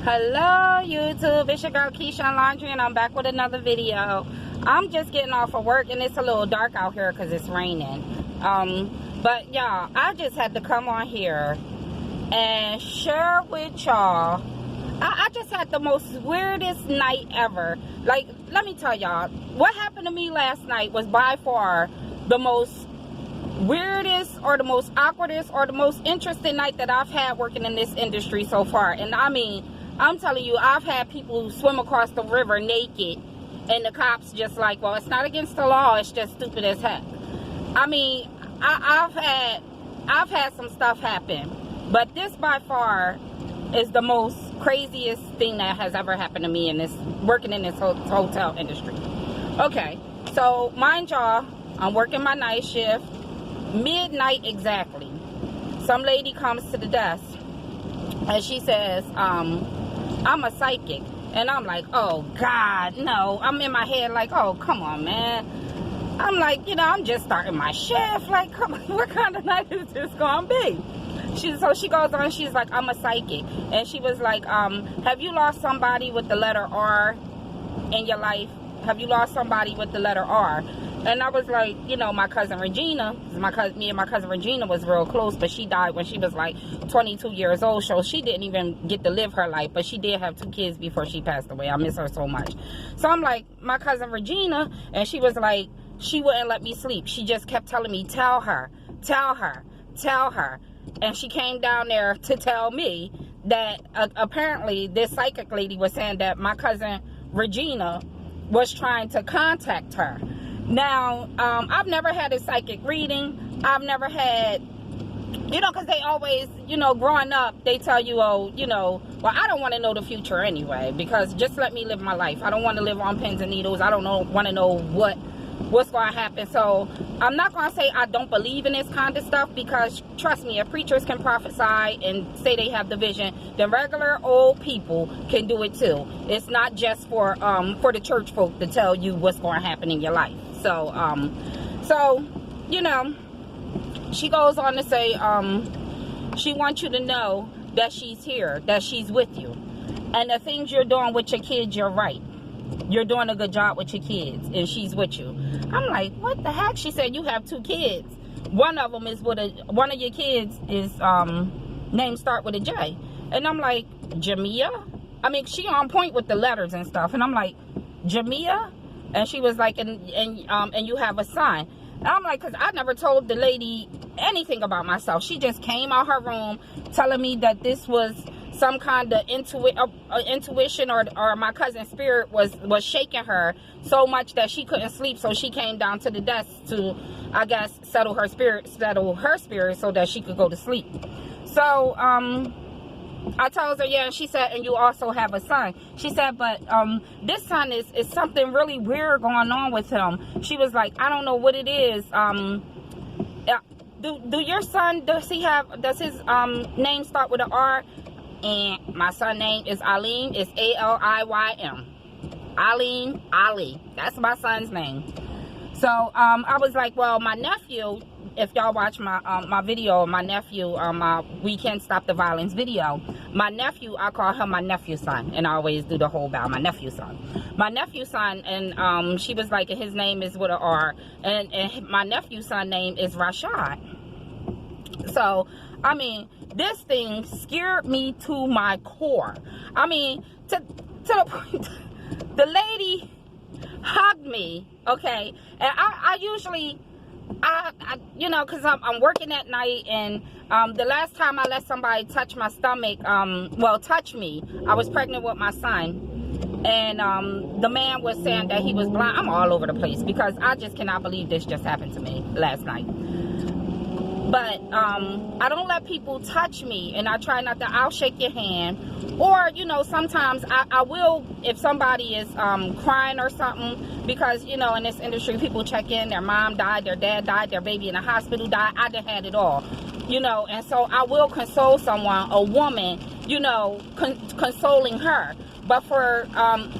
Hello YouTube, it's your girl Keisha Laundry and I'm back with another video. I'm just getting off of work and it's a little dark out here because it's raining. But y'all, I just had to come on here and share with y'all. I just had the most weirdest night ever. Like, let me tell y'all, what happened to me last night was by far the most weirdest or the most awkwardest or the most interesting night that I've had working in this industry so far. And I mean, I'm telling you, I've had people swim across the river naked and the cops just like, well, it's not against the law, it's just stupid as heck. I mean, I've had some stuff happen, but this by far is the most craziest thing that has ever happened to me in this working in this hotel industry. Okay, so mind y'all, I'm working my night shift, midnight exactly. Some lady comes to the desk and she says, I'm a psychic. And I'm like, oh God, no. I'm in my head like, oh, come on, man. I'm like, you know, I'm just starting my shift. Like, come on, what kind of night is this gonna be? So she goes on, she's like, I'm a psychic. And she was like, have you lost somebody with the letter R in your life? Have you lost somebody with the letter R? And I was like, you know, my cousin Regina, me and my cousin Regina was real close, but she died when she was like 22 years old, so she didn't even get to live her life, but she did have 2 kids before she passed away. I miss her so much. So I'm like, my cousin Regina, and she was like, she wouldn't let me sleep. She just kept telling me, tell her, tell her, tell her. And she came down there to tell me that apparently this psychic lady was saying that my cousin Regina was trying to contact her. Now, I've never had a psychic reading. I've never had, you know, because they always, you know, growing up, they tell you, oh, you know, well, I don't want to know the future anyway, because just let me live my life. I don't want to live on pins and needles. I don't want to know what's going to happen. So I'm not going to say I don't believe in this kind of stuff, because trust me, if preachers can prophesy and say they have the vision, then regular old people can do it too. It's not just for the church folk to tell you what's going to happen in your life. So you know, she goes on to say, she wants you to know that she's here, that she's with you, and the things you're doing with your kids, you're right. You're doing a good job with your kids, and she's with you. I'm like, what the heck? She said, you have 2 kids. One of them is one of your kids is name start with a J. And I'm like, Jamia? I mean, she on point with the letters and stuff. And I'm like, Jamia? And she was like, and you have a son. And I'm like, because I never told the lady anything about myself. She just came out her room telling me that this was some kind of intuition, or my cousin's spirit was shaking her so much that she couldn't sleep. So she came down to the desk to, I guess, settle her spirit so that she could go to sleep. So I told her, yeah, and she said, and you also have a son. She said, but this son is something really weird going on with him. She was like, I don't know what it is. Do your son, does his name start with an R? And my son's name is Alim. It's A-L-I-Y-M. Alim, Ali. That's my son's name. So I was like, well, my nephew, if y'all watch my video, my nephew, my We Can't Stop the Violence video, my nephew, I call him my nephew's son, and I always do the whole bow, my nephew's son. My nephew's son, and she was like, his name is with an R, and my nephew's son name is Rashad. So, I mean, this thing scared me to my core. I mean, to the point, the lady hugged me, okay? And I usually, you know, because I'm working at night, and the last time I let somebody touch my stomach, touch me, I was pregnant with my son. And the man was saying that he was blind. I'm all over the place because I just cannot believe this just happened to me last night. But I don't let people touch me, and I try not to. I'll shake your hand, or you know, sometimes I will if somebody is crying or something, because you know, in this industry, people check in. Their mom died, their dad died, their baby in the hospital died. I done had it all, you know, and so I will console someone, a woman, you know, consoling her. But for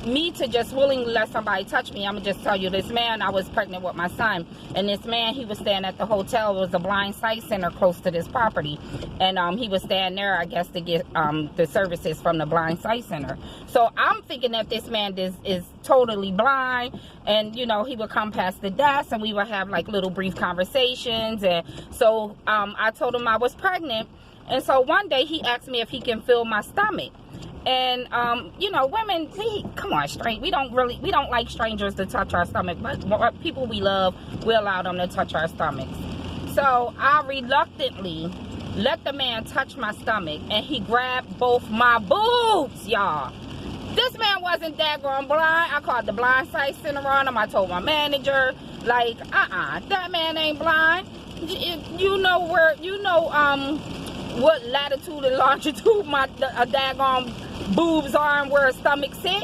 me to just willingly let somebody touch me, I'm going to just tell you, this man, I was pregnant with my son. And this man, he was staying at the hotel. It was a blind sight center close to this property. And he was staying there, I guess, to get the services from the blind sight center. So I'm thinking that this man is totally blind. And, you know, he would come past the desk and we would have like little brief conversations. And so I told him I was pregnant. And so one day he asked me if he can feel my stomach. And you know, women, come on, we don't like strangers to touch our stomach, but people we love, we allow them to touch our stomachs. So I reluctantly let the man touch my stomach, and he grabbed both my boobs, y'all. This man wasn't daggone blind. I called the blind sight center on him. I told my manager, like, that man ain't blind. You know where, what latitude and longitude my daggone boobs are and where a stomach sit.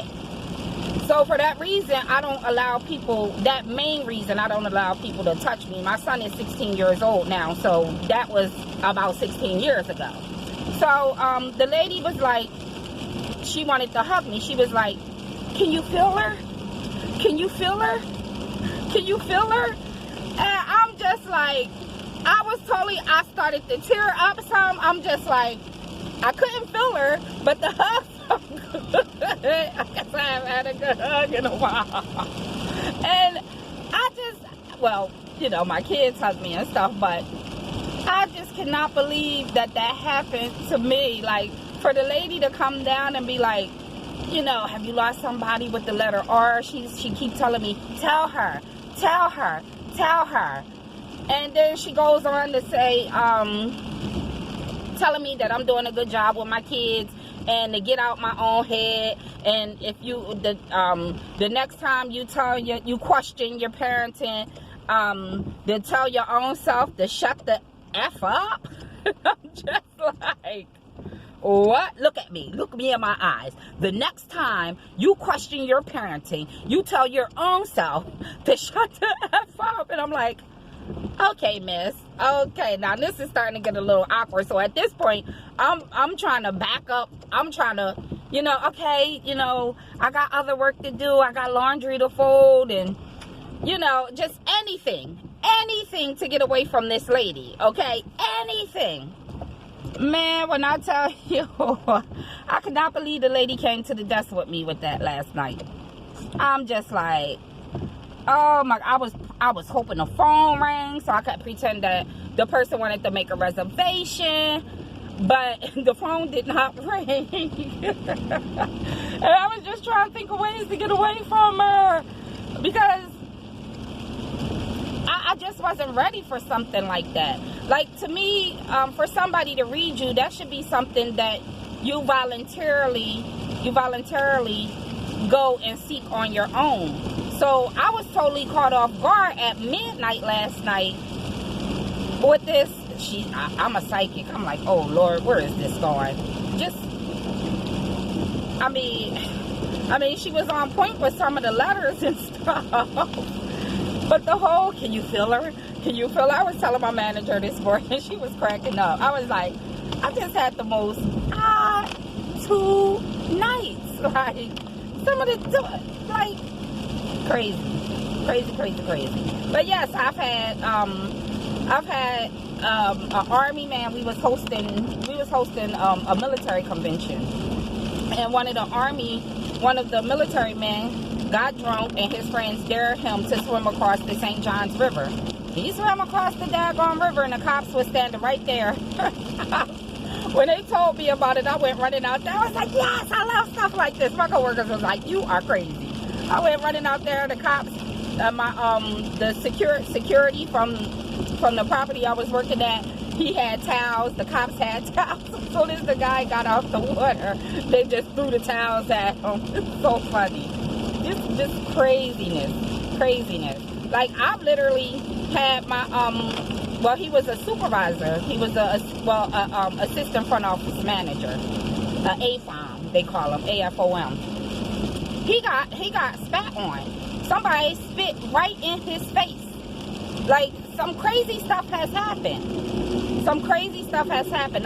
So for that reason, I don't allow people, that main reason, I don't allow people to touch me. My son is 16 years old now, so that was about 16 years ago. So the lady was like, she wanted to hug me. She was like, can you feel her? Can you feel her? Can you feel her? And I'm just like, I started to tear up some. I'm just like, I couldn't feel her, but the hug felt good. I guess I haven't had a good hug in a while. And I just, well, you know, my kids hug me and stuff, but I just cannot believe that happened to me. Like, for the lady to come down and be like, you know, have you lost somebody with the letter R? She keeps telling me, tell her, tell her, tell her. And then she goes on to say, telling me that I'm doing a good job with my kids and to get out my own head. And if you, the next time you question your parenting, then tell your own self to shut the F up. I'm just like, what? Look at me. Look me in my eyes. The next time you question your parenting, you tell your own self to shut the F up. And I'm like, okay, miss. Okay, now this is starting to get a little awkward. So at this point, I'm trying to back up. I'm trying to, you know, okay, you know, I got other work to do. I got laundry to fold and, you know, just anything to get away from this lady, okay? Anything. Man, when I tell you, I could not believe the lady came to the desk with me with that last night. I'm just like, oh my, I was hoping the phone rang so I could pretend that the person wanted to make a reservation, but the phone did not ring. And I was just trying to think of ways to get away from her because I just wasn't ready for something like that. Like, to me, for somebody to read you, that should be something that you voluntarily go and seek on your own. So I was totally caught off guard at midnight last night with this. I'm a psychic. I'm like, oh Lord, where is this going? Just, I mean, she was on point with some of the letters and stuff. But the whole, can you feel her? Can you feel her? I was telling my manager this morning, she was cracking up. I was like, I just had the most odd 2 nights. Like, some of the, like, crazy. But yes, I've had an army man. We was hosting a military convention, and one of the military men got drunk, and his friends dared him to swim across the St. Johns River. He swam across the daggone river, and the cops were standing right there. When they told me about it, I went running out there. I was like, yes, I love stuff like this. My coworkers was like, you are crazy. I went running out there. The cops, the security from the property I was working at, he had towels. The cops had towels. As soon as the guy got off the water, they just threw the towels at him. It's so funny. Just craziness. Like, I've literally had my, well, he was a supervisor. He was assistant front office manager. AFOM, they call him, AFOM. He got spat on. Somebody spit right in his face. Like, some crazy stuff has happened.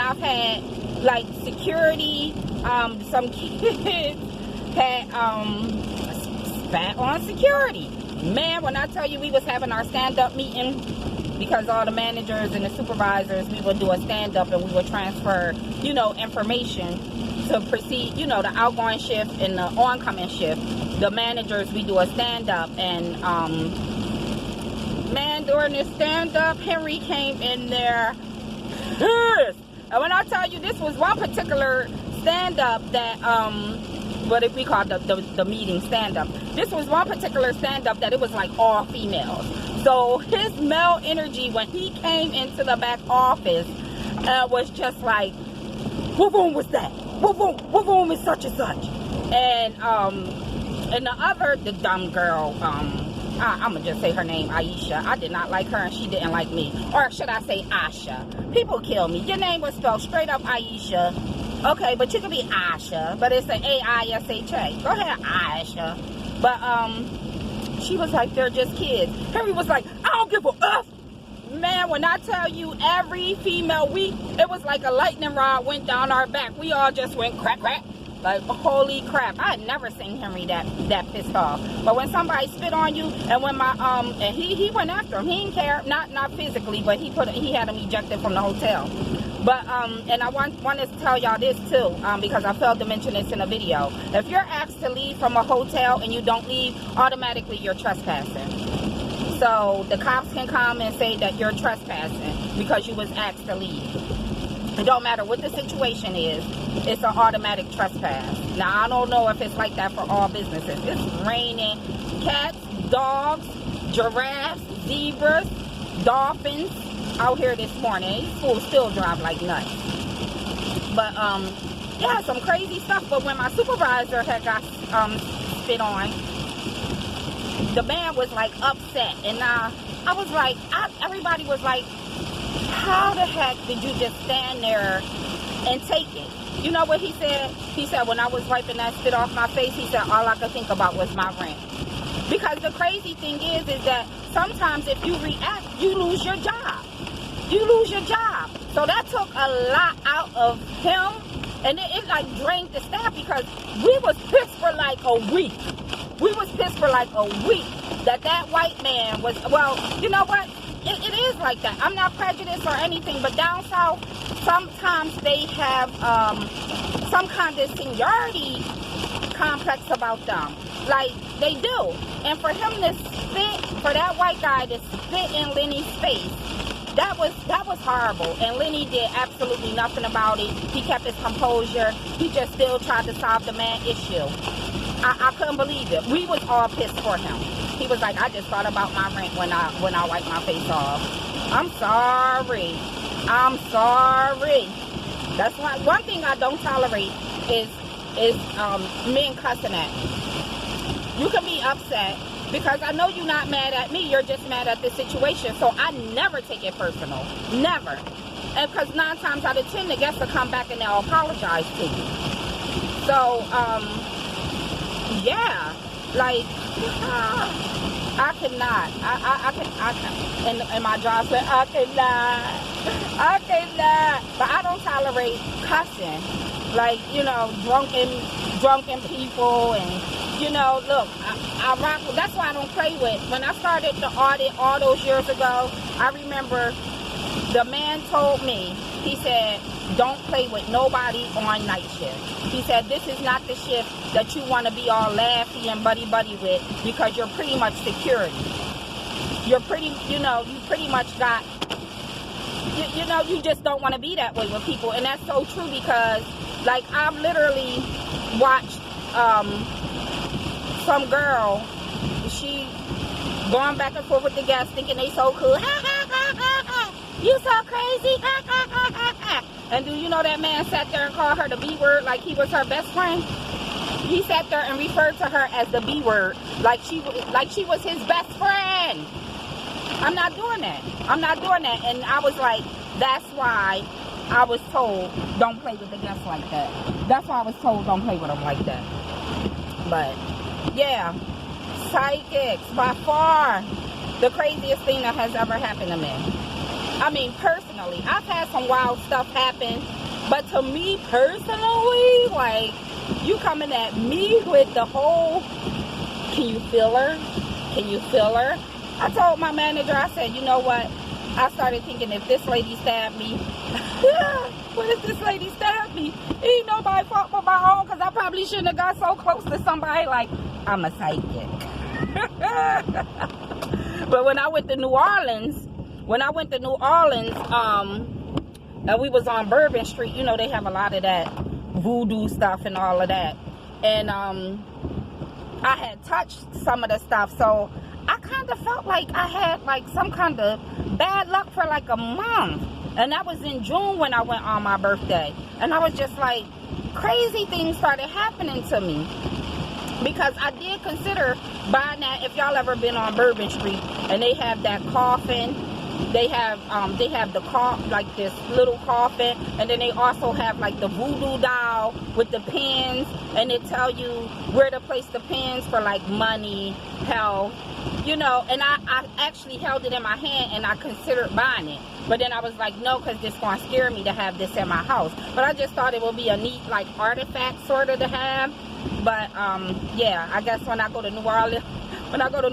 I've had, like, security, some kids had spat on security. Man, when I tell you we was having our stand-up meeting, because all the managers and the supervisors, we would do a stand-up and we would transfer, you know, information to proceed, you know, the outgoing shift and the oncoming shift. The managers, we do a stand-up, and man, during this stand-up, Henry came in there. And when I tell you, this was one particular stand-up that what we call the meeting stand-up. This was one particular stand-up that it was like all females. So his male energy when he came into the back office was just like, what room was that? What room is such and such? And the dumb girl, I'm gonna just say her name, Aisha. I did not like her and she didn't like me. Or should I say Asha? People kill me. Your name was spelled straight up Aisha. Okay, but you could be Asha, but it's an A-I-S-H-A. Go ahead, Aisha. But she was like, they're just kids. Henry was like, I don't give a F. Man, when I tell you, every female it was like a lightning rod went down our back. We all just went crack, crack. Like, holy crap. I had never seen Henry that pissed off. But when somebody spit on you, and when my, and he went after him. He didn't care, not physically, but he had him ejected from the hotel. But, and I wanted to tell y'all this too, because I failed to mention this in a video. If you're asked to leave from a hotel and you don't leave, automatically you're trespassing. So the cops can come and say that you're trespassing because you was asked to leave. It don't matter what the situation is, it's an automatic trespass. Now, I don't know if it's like that for all businesses. It's raining cats, dogs, giraffes, zebras, dolphins out here this morning. These fools still drive like nuts. But, yeah, some crazy stuff. But when my supervisor had got spit on, the man was like upset. And I was like, everybody was like, how the heck did you just stand there and take it? You know what he said? He said, when I was wiping that spit off my face, he said, all I could think about was my rent. Because the crazy thing is that sometimes if you react, you lose your job. You lose your job. So that took a lot out of him. And it like drained the staff because we was pissed for like a week. We was pissed for like a week that white man was, well, you know what? It is like that. I'm not prejudiced or anything, but down south, sometimes they have some kind of seniority complex about them. Like, they do. And for him to spit, for that white guy to spit in Lenny's face, that was horrible. And Lenny did absolutely nothing about it. He kept his composure. He just still tried to solve the man issue. I couldn't believe it. We was all pissed for him. He was like, I just thought about my rent when I wiped my face off. I'm sorry. I'm sorry. That's why one thing I don't tolerate is men cussing at me. You can be upset because I know you're not mad at me. You're just mad at the situation. So I never take it personal. Never. And because 9 times out of 10, the guests will come back and they'll apologize to you. So, yeah. Like, I cannot. And my job said, I cannot. But I don't tolerate cussing. Like, you know, drunken people and, you know, look, I rock with, that's why I don't play with. When I started the audit all those years ago, I remember the man told me, he said, don't play with nobody on night shift. He said, this is not the shift that you want to be all laughy and buddy-buddy with because you're pretty much security. You're pretty, you know, you pretty much got, you know, you just don't want to be that way with people. And that's so true because, like, I've literally watched some girl, she going back and forth with the guests thinking they so cool. You so crazy. And do you know that man sat there and called her the B word like he was her best friend? He sat there and referred to her as the B word like she was his best friend. I'm not doing that. I'm not doing that. And I was like, that's why I was told don't play with the guests like that. That's why I was told don't play with them like that. But yeah, psychics by far the craziest thing that has ever happened to me. I mean, personally, I've had some wild stuff happen But to me personally, like, you coming at me with the whole, can you feel her? Can you feel her? I told my manager, I said, you know what? I started thinking, if this lady stabbed me, what if this lady stabbed me? Ain't nobody fault but my own, because I probably shouldn't have got so close to somebody. Like, I'm a psychic. But when I went to New Orleans, and we was on Bourbon Street, you know, they have a lot of that voodoo stuff and all of that. And I had touched some of the stuff, so I kind of felt like I had like some kind of bad luck for like a month. And that was in June when I went on my birthday. And I was just like, crazy things started happening to me. Because I did consider buying that. If y'all ever been on Bourbon Street and they have that coffin, they have the like this little coffin, and then they also have like the voodoo doll with the pins, and they tell you where to place the pins for like money, health, you know. And I actually held it in my hand and I considered buying it, but then I was like, no, because this gonna scare me to have this in my house. But I just thought it would be a neat like artifact sort of to have. But yeah, I guess when I go to New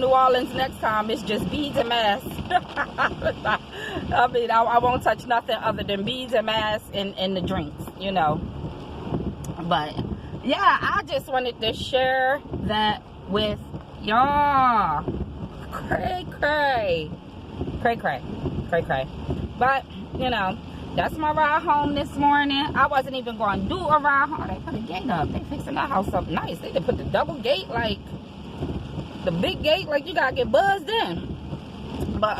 Orleans next time, it's just beads and masks. I mean, I won't touch nothing other than beads and masks and the drinks, you know. But yeah, I just wanted to share that with y'all. Cray. But you know, that's my ride home this morning. I wasn't even going to do a ride home. They put a gate up. They fixing that house up nice. They put the double gate, like the big gate, like you gotta get buzzed in. But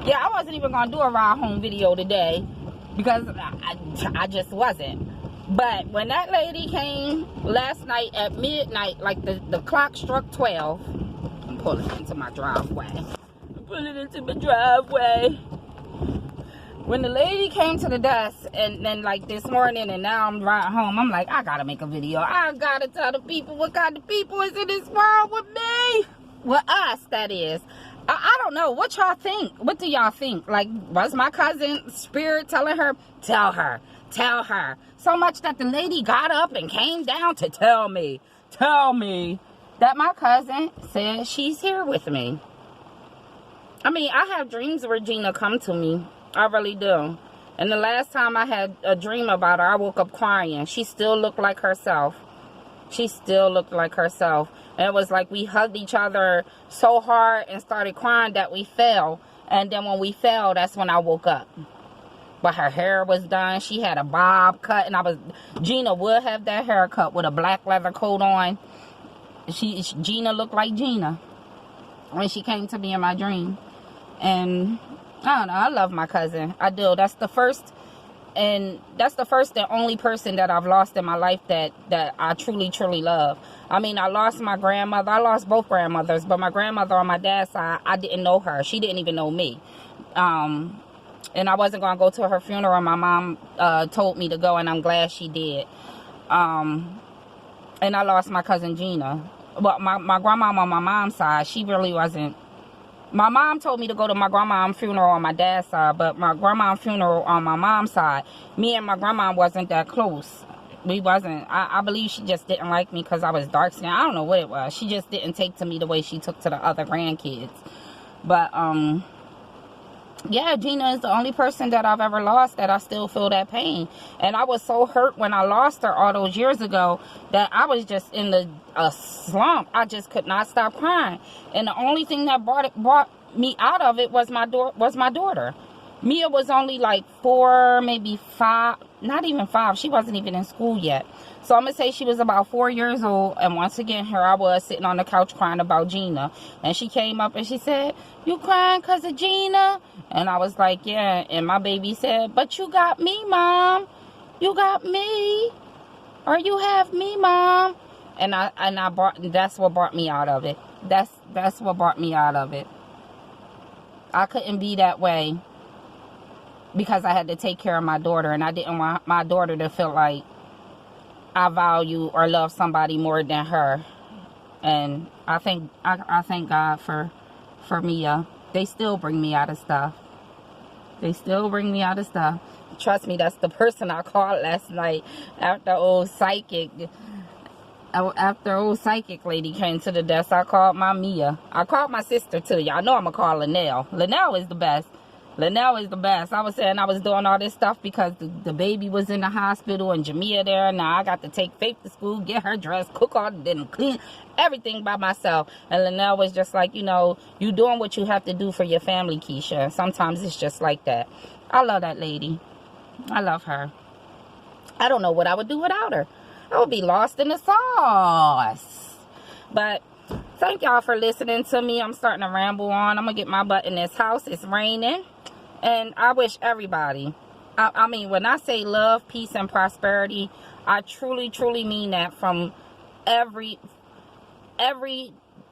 yeah, I wasn't even going to do a ride home video today because I just wasn't. But when that lady came last night at midnight, like the clock struck 12. I'm pulling into my driveway. When the lady came to the desk, and then like this morning, and now I'm riding home, I'm like, I gotta make a video. I gotta tell the people what kind of people is in this world with me. With us, that is. I don't know. What y'all think? What do y'all think? Like, was my cousin spirit telling her, tell her. So much that the lady got up and came down to tell me that my cousin said she's here with me. I mean, I have dreams where Gina come to me. I really do. And the last time I had a dream about her, I woke up crying. She still looked like herself. And it was like we hugged each other so hard and started crying that we fell. And then when we fell, that's when I woke up. But her hair was done. She had a bob cut. And Gina would have that haircut with a black leather coat on. Gina looked like Gina when she came to me in my dream. And I don't know, I love my cousin. I do. That's the first and only person that I've lost in my life that I truly love. I mean, I lost my grandmother. I lost both grandmothers, but my grandmother on my dad's side, I didn't know her. She didn't even know me. And I wasn't going to go to her funeral. My mom told me to go, and I'm glad she did. And I lost my cousin Gina. But my grandma on my mom's side, she really wasn't. My mom told me to go to my grandma's funeral on my dad's side, but my grandma's funeral on my mom's side, me and my grandma wasn't that close. We wasn't. I believe she just didn't like me because I was dark skinned. I don't know what it was. She just didn't take to me the way she took to the other grandkids. But, yeah, Gina is the only person that I've ever lost that I still feel that pain. And I was so hurt when I lost her all those years ago that I was just in a slump. I just could not stop crying. And the only thing that brought me out of it was my daughter. Mia was only like 4, maybe 5, not even 5. She wasn't even in school yet. So I'm going to say she was about 4 years old. And once again, here I was sitting on the couch crying about Gina. And she came up and she said, "You crying because of Gina?" And I was like, yeah. And my baby said, "But you got me, Mom. You got me. Or you have me, Mom." And that's what brought me out of it. That's what brought me out of it. I couldn't be that way because I had to take care of my daughter, and I didn't want my daughter to feel like I value or love somebody more than her. And I thank God for Mia. They still bring me out of stuff. trust me, that's the person I called last night after old psychic lady came to the desk. I called my Mia. I called my sister too. Y'all know I'm gonna call Linnell. Linnell is the best. Linnell is the best. I was saying I was doing all this stuff because the baby was in the hospital and Jamia there. Now I got to take Faith to school, get her dressed, cook all the dinner, clean everything by myself. And Linnell was just like, you know, you doing what you have to do for your family, Keisha. Sometimes it's just like that. I love that lady. I love her. I don't know what I would do without her. I would be lost in the sauce. But thank y'all for listening to me. I'm starting to ramble on. I'm going to get my butt in this house. It's raining. And I wish everybody, I mean, when I say love, peace, and prosperity, I truly, truly mean that from every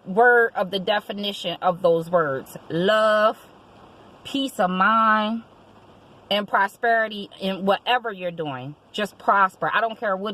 word of the definition of those words. Love, peace of mind, and prosperity in whatever you're doing. Just prosper. I don't care what it is.